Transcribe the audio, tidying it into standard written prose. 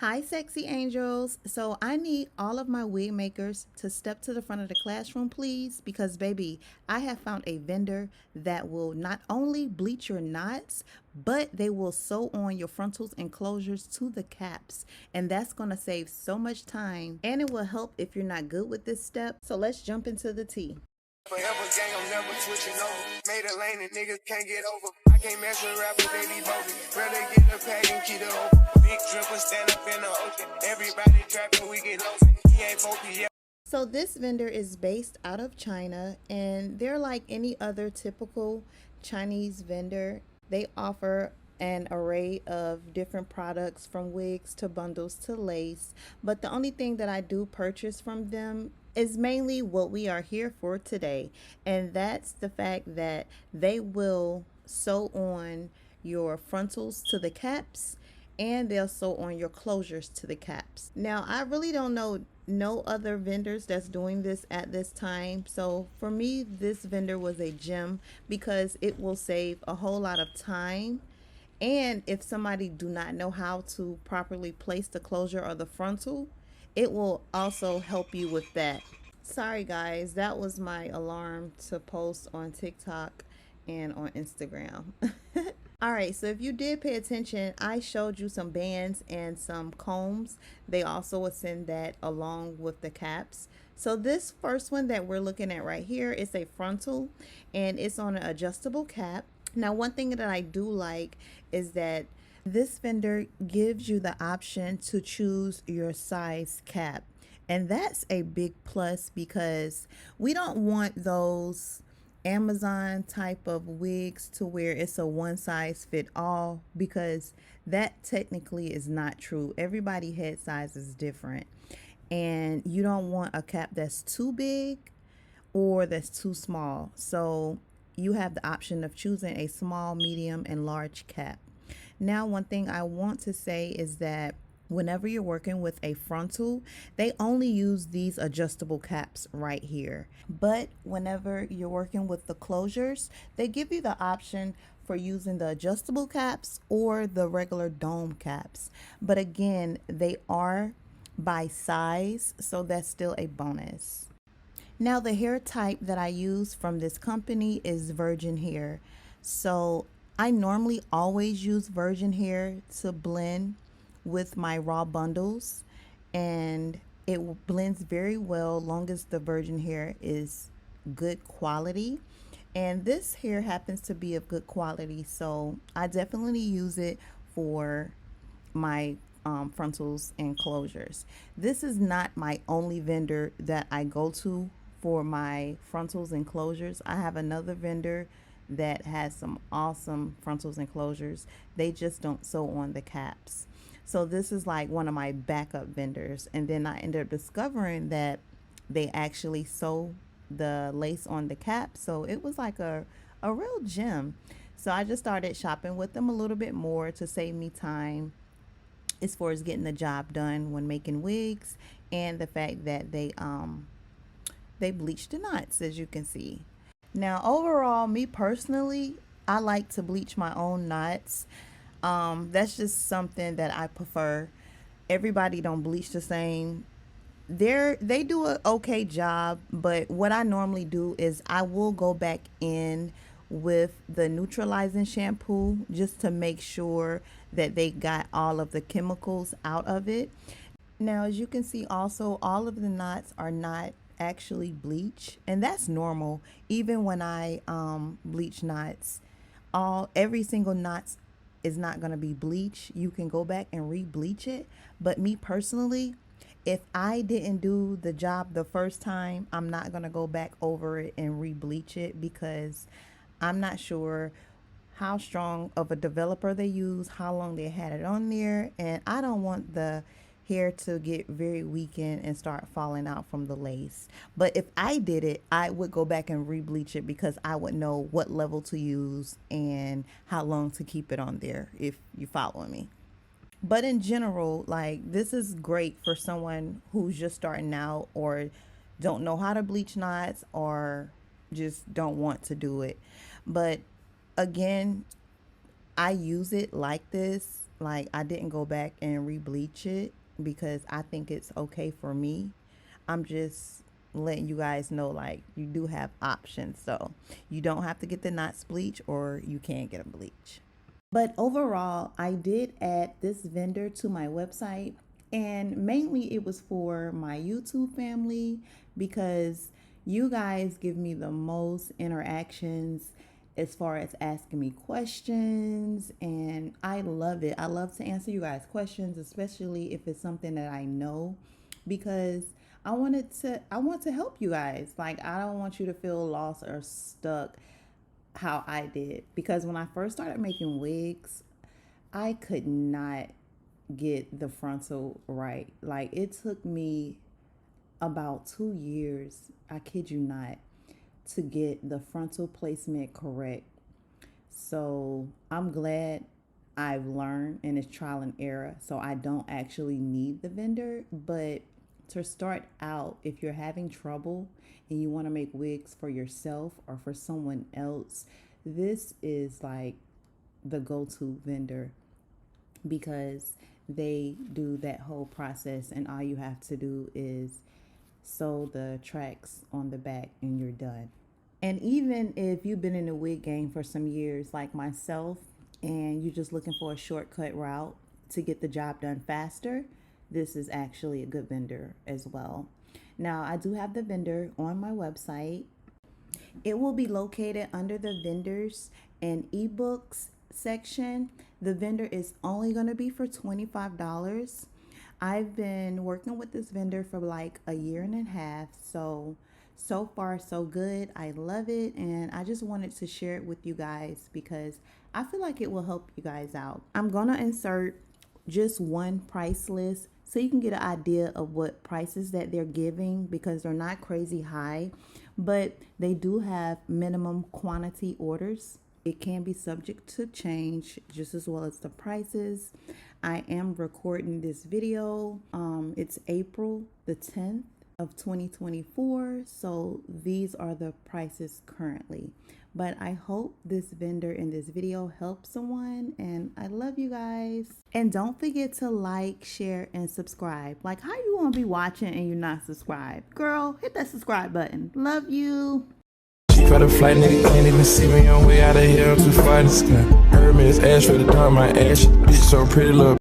Hi, sexy angels. So I need all of my wig makers to step to the front of the classroom, please, because baby, I have found a vendor that will not only bleach your knots, but they will sew on your frontals and closures to the caps. And that's going to save so much time and it will help if you're not good with this step. So let's jump into the tea. Forever gang, I'm never switching over. Made a lane and niggas can't get over. I can't mess with rappers, they be bogus. Rather get the pack and keep it open. Big dripper stand up in the ocean. Everybody trapping, we get lost. He ain't focused yet. So this vendor is based out of China and they're like any other typical Chinese vendor. They offer an array of different products from wigs to bundles to lace, but the only thing that I do purchase from them is mainly what we are here for today, and that's the fact that they will sew on your frontals to the caps and they'll sew on your closures to the caps. Now, I really don't know no other vendors that's doing this at this time. So for me, this vendor was a gem because it will save a whole lot of time. And if somebody do not know how to properly place the closure or the frontal, it will also help you with that. Sorry guys, that was my alarm to post on TikTok and on Instagram. All right, so if you did pay attention, I showed you some bands and some combs. They also will send that along with the caps. So this first one that we're looking at right here is a frontal and it's on an adjustable cap. Now, one thing that I do like is that this vendor gives you the option to choose your size cap. And that's a big plus because we don't want those Amazon type of wigs to where it's a one size fit all, because that technically is not true. Everybody head size is different and you don't want a cap that's too big or that's too small. So you have the option of choosing a small, medium, and large cap. Now, one thing I want to say is that whenever you're working with a frontal, they only use these adjustable caps right here. But whenever you're working with the closures, they give you the option for using the adjustable caps or the regular dome caps. But again, they are by size, so that's still a bonus. Now, the hair type that I use from this company is virgin hair. So I normally always use virgin hair to blend with my raw bundles, and it blends very well long as the virgin hair is good quality. And this hair happens to be of good quality, so I definitely use it for my frontals and closures. This is not my only vendor that I go to for my frontals and closures. I have another vendor that has some awesome frontals and closures. They just don't sew on the caps. So this is like one of my backup vendors. And then I ended up discovering that they actually sew the lace on the cap. So it was like a real gem. So I just started shopping with them a little bit more to save me time as far as getting the job done when making wigs, and the fact that they bleach the knots, as you can see. Now, overall, me personally, I like to bleach my own knots. That's just something that I prefer. Everybody don't bleach the same. They do an okay job, but what I normally do is I will go back in with the neutralizing shampoo just to make sure that they got all of the chemicals out of it. Now, as you can see, also all of the knots are not actually bleach, and that's normal. Even when I bleach knots, every single knot is not going to be bleach. You can go back and re-bleach it, but me personally, if I didn't do the job the first time, I'm not going to go back over it and re-bleach it, because I'm not sure how strong of a developer they use, how long they had it on there, and I don't want the hair to get very weakened and start falling out from the lace. But if I did it, I would go back and re-bleach it because I would know what level to use and how long to keep it on there, if you follow me. But in general, like, this is great for someone who's just starting out or don't know how to bleach knots or just don't want to do it. But again, I use it like this Like, I didn't go back and re-bleach it because I think it's okay for me. I'm just letting you guys know, like, you do have options. So you don't have to get the knots bleach, or you can get a bleach. But overall, I did add this vendor to my website, and mainly it was for my YouTube family because you guys give me the most interactions as far as asking me questions, and I love it. I love to answer you guys questions, especially if it's something that I know, because I want to help you guys. Like, I don't want you to feel lost or stuck how I did, because when I first started making wigs, I could not get the frontal right. Like, it took me about 2 years, I kid you not, to get the frontal placement correct. So I'm glad I've learned, and it's trial and error, so I don't actually need the vendor. But to start out, if you're having trouble and you want to make wigs for yourself or for someone else, this is like the go-to vendor, because they do that whole process, and all you have to do is sew the tracks on the back and you're done. And even if you've been in the wig game for some years, like myself, and you're just looking for a shortcut route to get the job done faster, this is actually a good vendor as well. Now, I do have the vendor on my website. It will be located under the vendors and ebooks section. The vendor is only going to be for $25. I've been working with this vendor for like a year and a half, so far so good. I love it, and I just wanted to share it with you guys because I feel like it will help you guys out. I'm gonna insert just one price list so you can get an idea of what prices that they're giving, because they're not crazy high, but they do have minimum quantity orders. It can be subject to change, just as well as the prices. I am recording this video. It's April the 10th of 2024. So these are the prices currently. But I hope this vendor in this video helps someone, and I love you guys. And don't forget to like, share, and subscribe. Like, how you gonna be watching and you're not subscribed? Girl, hit that subscribe button. Love you. Caught a flight, nigga can't even see me. I'm way out of here, I'm too far in the sky. Hermes, ash for the dark, my ash. Bitch so pretty, little